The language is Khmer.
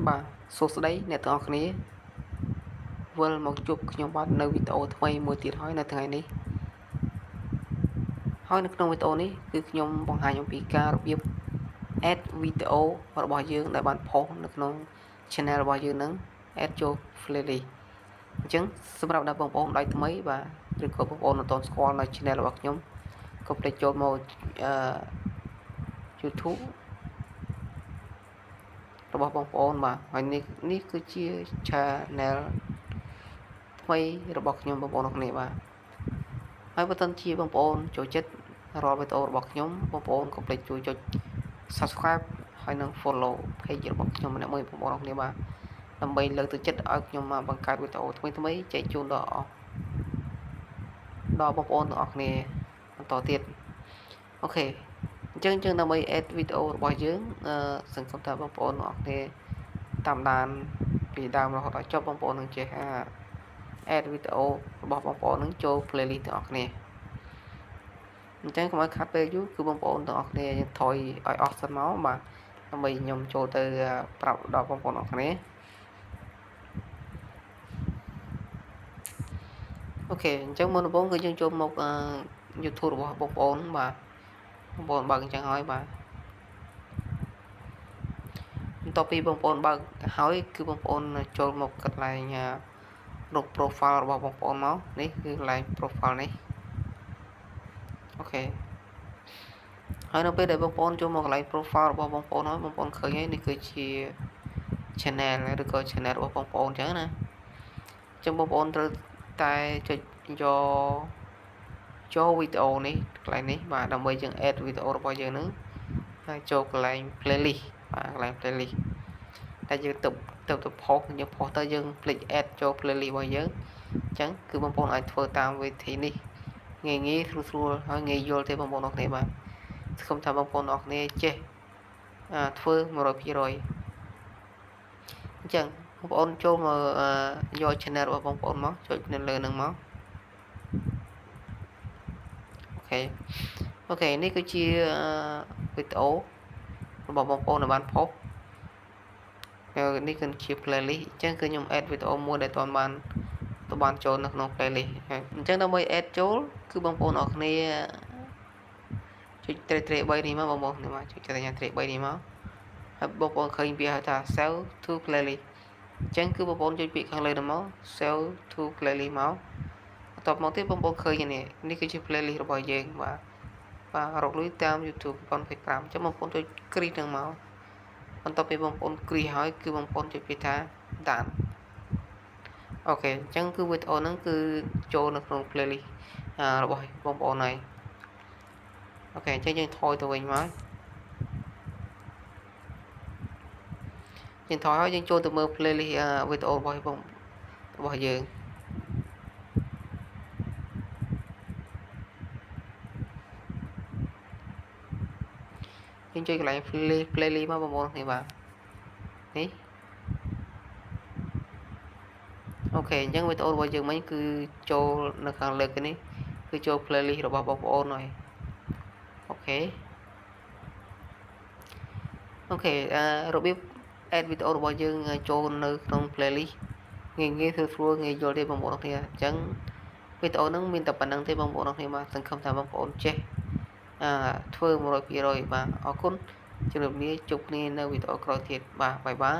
បាទសួស្តីអ្នកទាំងអស់គ្នាវិលមកជួបខ្ញុំបាទនៅវីដេអូថ្មីមួយទៀតហើយនៅថ្ងៃនេះហើយនៅក្នុងវីដេអូនេះគឺខ្ញុំបង្ហាញអំពីការរបៀប add វីដេអូរបស់យើងដែលបានផុសនៅក្នុង channel របស់យើងនឹង add ចូល playlist អញ្ចឹងសម្រាប់ដល់បងប្អូនដៃថ្មីបាទឬក៏បងប្អូនមិនទាន់ស្គាល់នៅ channel របស់ខ្ញុំកុំភ្លេចចូលមកYouTube របស់បងប្អូនបាទហើយនេះគឺជា channel ថ្មីរបស់ខ្ញុំបងប្អូនអរគ្នាបាទហើយបើសិនជាបងប្អូនចូលចិត្តរាល់វីដេអូរបស់ខ្ញុំបងប្អូនកុំភ្លេចជួយចុច Subscribe ហើយនិង Follow page របស់ខ្ញុំម្នាក់មួយបងប្អូនអរគ្នាបាទដើម្បីលើកទឹកចិត្តឲ្យខ្ញុំមកបង្កើតវីដេអូថ្មីចែកជូនដល់បងប្អូនទាំងអស់គ្នាបន្តទៀតអូខេអញ្ចឹងដើម្បី add វីដេអូរបស់យើងសង្ឃឹមថាបងប្អូនទាំងអស់គ្នាតាមដានពីដើមរហូតដល់ចប់បងប្អូននឹងចេះadd វីដេអូរបស់បងប្អូននឹងចូល playlist ទាំងអស់គ្នាអញ្ចឹងកុំឲ្យខាត់ពេលយូរគឺបងប្អូនទាំងអស់គ្នាយើងថយឲ្យអស់សិនមកបាទដើម្បីខ្ញុំចូលទៅប្រាប់ដល់បងប្អូនទាំងអស់គ្នាអូខេអញ្ចឹងមុនដំបូងគឺយើងចូលមកYouTube របស់បងប្អូនបាទបងប្អូនបើកអញ្ចឹងហើយបាទបន្ទាប់ពីបងប្អូនបើកហើយគឺបងប្អូនចូលមកកន្លែងរូប profile របស់បងប្អូនមកនេះគឺកន្លែង profile នេះអូខេហើយនៅពេលដែលបងប្អូនចូលមកកន្លែង profile របស់បងប្អូនហើយបងប្អូនឃើញហើយនេះគឺជា channel ឬក៏ channel របស់បងប្អូនអញ្ចឹងណាអញ្ចឹងបងប្អូនត្រូវតែចុចយកចូលវីដេអូនេះកន្លែងនេះបាទដើម្បីយើង add វីដេអូរបស់យើងនឹងហើយចូលកន្លែង playlist បាទកន្លែង playlist តែយើងទៅផុសយើងផុសទៅយើងភ្លេច add ចូល playlist របស់យើងអញ្ចឹងគឺបងប្អូនអាចធ្វើតាមវិធីនេះងាយស្រួលហើយងាយយល់ទេបងប្អូនអរគ្នាបាទសង្ឃឹមថាបងប្អូនអរគ្នាចេះធ្វើ 100% អញ្ចឹងបងប្អូនចូលមកយក channel របស់បងប្អូនមកចុចនៅលើនឹងមកអូខេនេះគឺជាវីដេអូរបស់បងប្អូនដែលបានផុសនេះគឺជា playlist អញ្ចឹងគឺខ្ញុំ add វីដេអូមួយដែលបានចូលនៅក្នុង playlist អញ្ចឹងដើម្បី add ចូលគឺបងប្អូនអរគ្នាចុចត្រេក3នេះមកបងប្អូននេះមកចុចត្រេក3នេះមកហើយបងប្អូនឃើញវាហៅថា save to playlist អញ្ចឹងគឺបងប្អូនចុចពាក្យខាងលើនេះមក save to playlist មកបន្ទាប់មកទៀតបងប្អូនឃើញនេះគឺជា playlist របស់យើងបាទរកលុយតាម YouTube 2025អញ្ចឹងបងប្អូនចុចគ្រីសនឹងមកបន្ទាប់ពីបងប្អូនគ្រីសហើយគឺបងប្អូនចុចពាក្យថា done អូខេអញ្ចឹងគឺវីដេអូហ្នឹងគឺចូលនៅក្នុង playlist របស់បងប្អូនហើយអូខេអញ្ចឹងយើងថយទៅវិញមកយើងថយហើយយើងចូលទៅមើល playlist វីដេអូរបស់យើងចុចកន្លែង playlist មកបងប្អូននេះបាទនេះអូខេអញ្ចឹងវីដេអូរបស់យើងមិញគឺចូលនៅខាងលើនេះគឺចូល playlist របស់បងប្អូនហើយអូខេរបៀប add វីដេអូរបស់យើងចូលនៅក្នុង playlist ងាយស្រួលងាយយល់ទេបងប្អូនអរគ្នាអញ្ចឹងវីដេអូហ្នឹងមានតែប៉ុណ្្នឹងទេបងប្អូនអរគ្នាបាទសង្ឃឹមថាបងប្អូនចេះធ្វើ 100% បាទអរគុណជម្រាបលាជួបគ្នានៅវីដេអូក្រោយទៀតបាទបាយបាយ